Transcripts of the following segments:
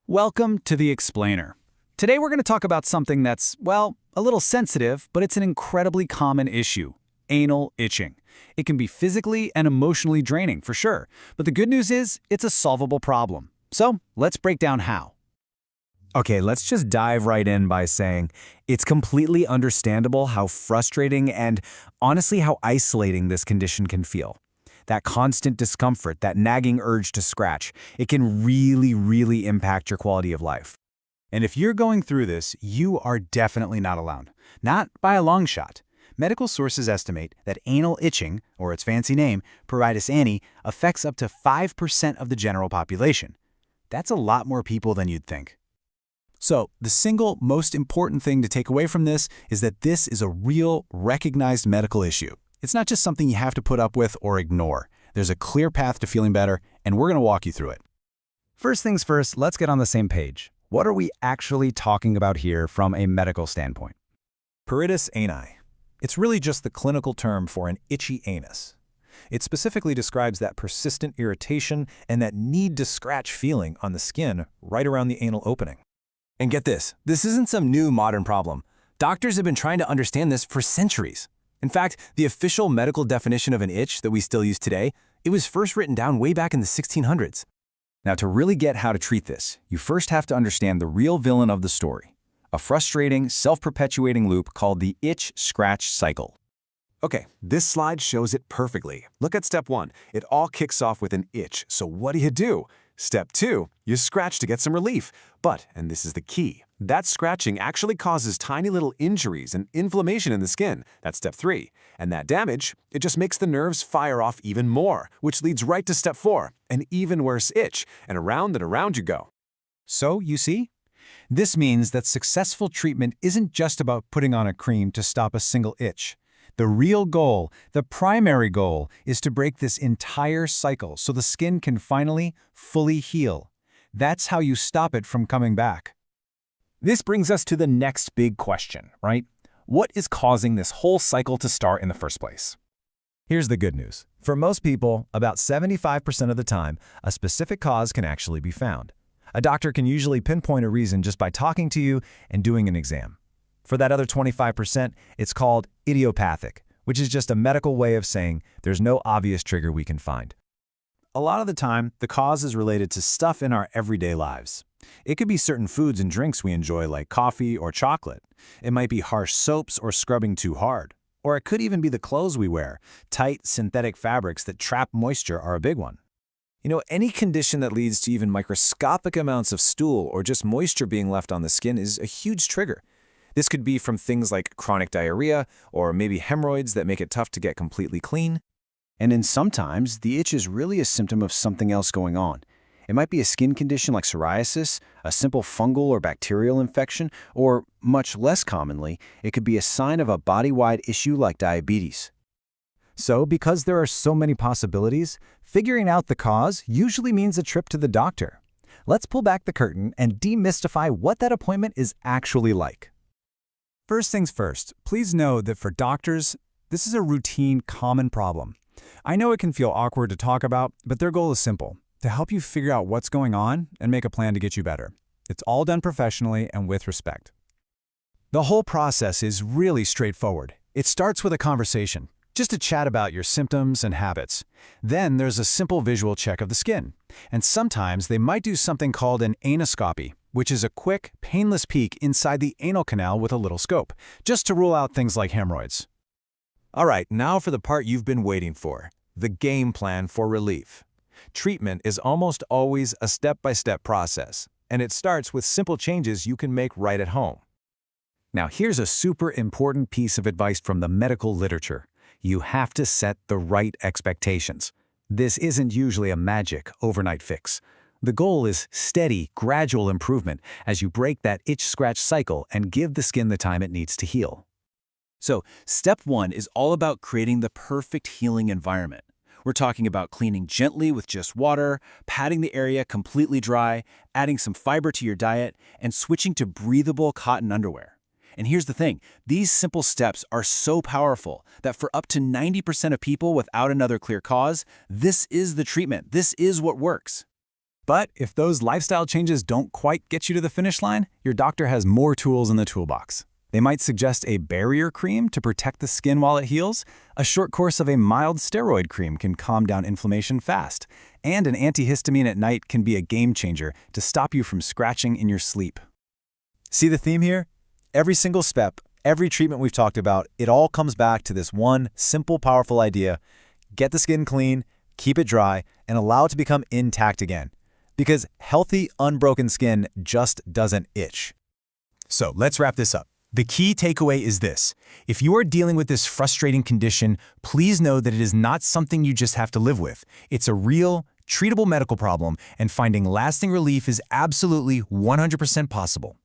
Welcome to The Explainer. Today we're going to talk about something that's, well, a little sensitive, but it's an incredibly common issue: anal itching. It can be physically and emotionally draining, for sure, but the good news is it's a solvable problem. So let's break down how. Okay, let's just dive right in by saying it's completely understandable how frustrating and honestly how isolating this condition can feel. That constant discomfort, that nagging urge to scratch, it can really impact your quality of life. And if you're going through this, you are definitely not alone. Not by a long shot. Medical sources estimate that anal itching, or its fancy name, Pruritus Ani, affects up to 5% of the general population. That's a lot more people than you'd think. So, the single most important thing to take away from this is that this is a real, recognized medical issue. It's not just something you have to put up with or ignore. There's a clear path to feeling better, and we're going to walk you through it. First things first, let's get on the same page. What are we actually talking about here from a medical standpoint? Pruritus Ani. It's really just the clinical term for an itchy anus. It specifically describes that persistent irritation and that need to scratch feeling on the skin right around the anal opening. And get this isn't some new modern problem. Doctors have been trying to understand this for centuries. In fact, the official medical definition of an itch that we still use today, it was first written down way back in the 1600s. Now, to really get how to treat this, you first have to understand the real villain of the story: a frustrating, self-perpetuating loop called the itch-scratch cycle. Okay, this slide shows it perfectly. Look at step 1. It all kicks off with an itch, so what do? Step 2, you scratch to get some relief. But, and this is the key, that scratching actually causes tiny little injuries and inflammation in the skin. That's step 3. And that damage, it just makes the nerves fire off even more, which leads right to step 4, an even worse itch, and around you go. So, you see? This means that successful treatment isn't just about putting on a cream to stop a single itch. The real goal, the primary goal, is to break this entire cycle so the skin can finally, fully heal. That's how you stop it from coming back. This brings us to the next big question, right? What is causing this whole cycle to start in the first place? Here's the good news. For most people, about 75% of the time, a specific cause can actually be found. A doctor can usually pinpoint a reason just by talking to you and doing an exam. For that other 25%, it's called idiopathic, which is just a medical way of saying there's no obvious trigger we can find. A lot of the time, the cause is related to stuff in our everyday lives. It could be certain foods and drinks we enjoy like coffee or chocolate. It might be harsh soaps or scrubbing too hard. Or it could even be the clothes we wear. Tight, synthetic fabrics that trap moisture are a big one. Any condition that leads to even microscopic amounts of stool or just moisture being left on the skin is a huge trigger. This could be from things like chronic diarrhea or maybe hemorrhoids that make it tough to get completely clean. And then sometimes, the itch is really a symptom of something else going on. It might be a skin condition like psoriasis, a simple fungal or bacterial infection, or, much less commonly, it could be a sign of a body-wide issue like diabetes. So, because there are so many possibilities, figuring out the cause usually means a trip to the doctor. Let's pull back the curtain and demystify what that appointment is actually like. First things first, please know that for doctors, this is a routine, common problem. I know it can feel awkward to talk about, but their goal is simple: to help you figure out what's going on and make a plan to get you better. It's all done professionally and with respect. The whole process is really straightforward. It starts with a conversation, just to chat about your symptoms and habits. Then there's a simple visual check of the skin. And sometimes they might do something called an anoscopy, which is a quick, painless peek inside the anal canal with a little scope, just to rule out things like hemorrhoids. All right, now for the part you've been waiting for, the game plan for relief. Treatment is almost always a step-by-step process, and it starts with simple changes you can make right at home. Now, here's a super important piece of advice from the medical literature. You have to set the right expectations. This isn't usually a magic, overnight fix. The goal is steady, gradual improvement as you break that itch-scratch cycle and give the skin the time it needs to heal. So, step 1 is all about creating the perfect healing environment. We're talking about cleaning gently with just water, patting the area completely dry, adding some fiber to your diet, and switching to breathable cotton underwear. And here's the thing, these simple steps are so powerful that for up to 90% of people without another clear cause, this is the treatment. This is what works. But if those lifestyle changes don't quite get you to the finish line, your doctor has more tools in the toolbox. They might suggest a barrier cream to protect the skin while it heals. A short course of a mild steroid cream can calm down inflammation fast. And an antihistamine at night can be a game changer to stop you from scratching in your sleep. See the theme here? Every single step, every treatment we've talked about, it all comes back to this one simple, powerful idea. Get the skin clean, keep it dry, and allow it to become intact again. Because healthy, unbroken skin just doesn't itch. So let's wrap this up. The key takeaway is this. If you are dealing with this frustrating condition, please know that it is not something you just have to live with. It's a real, treatable medical problem, and finding lasting relief is absolutely 100% possible.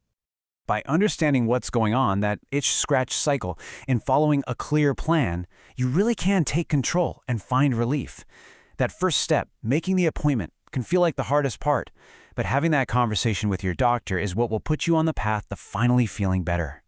By understanding what's going on, that itch-scratch cycle, and following a clear plan, you really can take control and find relief. That first step, making the appointment, can feel like the hardest part, but having that conversation with your doctor is what will put you on the path to finally feeling better.